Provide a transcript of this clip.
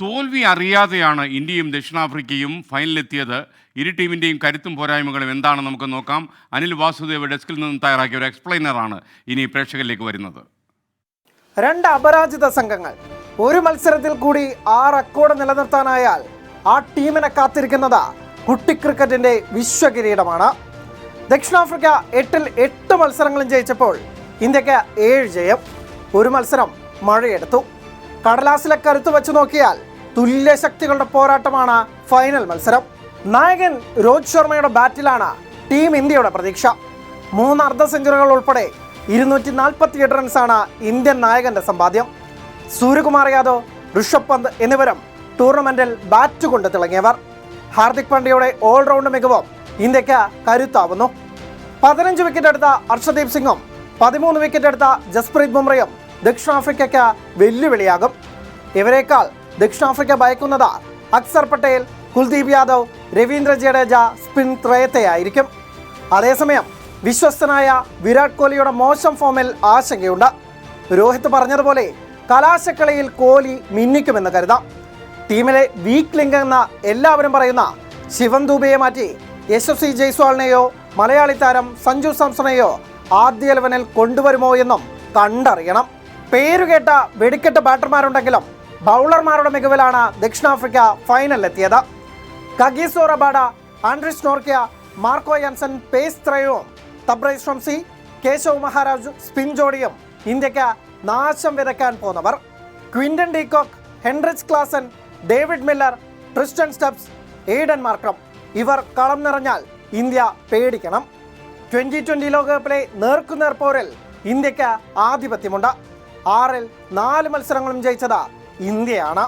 തോൽവി അറിയാതെയാണ് ഇന്ത്യയും ദക്ഷിണാഫ്രിക്കയും ഫൈനലിലെത്തിയത്. ഇരു ടീമിൻ്റെയും കരുത്തും പോരായ്മകളും എന്താണെന്ന് നമുക്ക് നോക്കാം. അനിൽ വാസുദേവ് ഡെസ്കിൽ നിന്നും തയ്യാറാക്കിയ ഒരു എക്സ്പ്ലെയിനറാണ് ഇനി പ്രേക്ഷകരിലേക്ക് വരുന്നത്. രണ്ട് അപരാജിത സംഘങ്ങൾ ഒരു മത്സരത്തിൽ കൂടി ആ റെക്കോർഡ് നിലനിർത്താനായാൽ ആ ടീമിനെ കാത്തിരിക്കുന്നത് കുട്ടി ക്രിക്കറ്റിന്റെ വിശ്വകിരീടമാണ്. ദക്ഷിണാഫ്രിക്ക 8 മത്സരങ്ങളും ജയിച്ചപ്പോൾ ഇന്ത്യക്ക് 7 ജയം. ഒരു മത്സരം മഴയെടുത്തു. കടലാസിലെ കരുത്ത് വെച്ച് നോക്കിയാൽ തുല്യ ശക്തികളുടെ പോരാട്ടമാണ് ഫൈനൽ മത്സരം. നായകൻ രോഹിത് ശർമ്മയുടെ ബാറ്റിലാണ് ടീം ഇന്ത്യയുടെ പ്രതീക്ഷ. 3 അർദ്ധ സെഞ്ചുറികൾ ഉൾപ്പെടെ 248 റൺസാണ് ഇന്ത്യൻ നായകന്റെ സമ്പാദ്യം. സൂര്യകുമാർ യാദവ്, ഋഷഭ് പന്ത് എന്നിവരും ടൂർണമെന്റിൽ ബാറ്റ് കൊണ്ട് തിളങ്ങിയവർ. ഹാർദിക് പാണ്ഡ്യയുടെ ഓൾറൗണ്ട് മികവും ഇന്ത്യക്ക് കരുത്താവുന്നു. 15 വിക്കറ്റ് എടുത്ത അർഷദീപ് സിംഗും 13 വിക്കറ്റ് എടുത്ത ജസ്പ്രീത് ബുംറയും ദക്ഷിണാഫ്രിക്കയ്ക്ക് വെല്ലുവിളിയാകും. ഇവരെക്കാൾ ദക്ഷിണാഫ്രിക്ക ഭയക്കുന്നത് അക്സർ പട്ടേൽ, കുൽദീപ് യാദവ്, രവീന്ദ്ര ജഡേജ സ്പിൻ ത്രയത്തെയായിരിക്കും. അതേസമയം വിശ്വസ്തനായ വിരാട് കോഹ്ലിയുടെ മോശം ഫോമിൽ ആശങ്കയുണ്ട്. രോഹിത് പറഞ്ഞതുപോലെ കലാശക്കളിയിൽ കോഹ്ലി മിന്നിക്കുമെന്ന് കരുതാം. ടീമിലെ വീക്ക് ലിങ്ക് എന്ന എല്ലാവരും പറയുന്ന ശിവം ദൂബെയെ മാറ്റി യശസ്വി ജയ്സ്വാളിനെയോ മലയാളി താരം സഞ്ജു സാംസണെയോ ആദ്യ 11-ൽ കൊണ്ടുവരുമോ എന്നും കണ്ടറിയണം. പേരുകേട്ട വെടിക്കെട്ട് ബാറ്റർമാരുണ്ടെങ്കിലും ബൗളർമാരുടെ മികവിലാണ് ദക്ഷിണാഫ്രിക്ക ഫൈനലിലെത്തിയത്. Kagiso Rabada, Anrich Nortje, Marco Jansen pace ത്രയവും തബ്രൈസ് ഷംസി, കേശവ് മഹാരാജ് സ്പിൻ ജോഡിയും ഇന്ത്യക്ക് നാശം വിതയ്ക്കാൻ പോന്നവർ. Quinton de Kock, Heinrich Klaasen, David Miller, Tristan Stubbs, Aiden Markram ഇവർ കളം നിറഞ്ഞാൽ ഇന്ത്യ പേടിക്കണം. 2020 ലോകകപ്പിലെ നേർക്കുനേർ പോരിൽ ഇന്ത്യക്ക് ആധിപത്യമുണ്ട്. 6-ൽ 4 മത്സരങ്ങളും ജയിച്ചത് ഇന്ത്യയാണ്.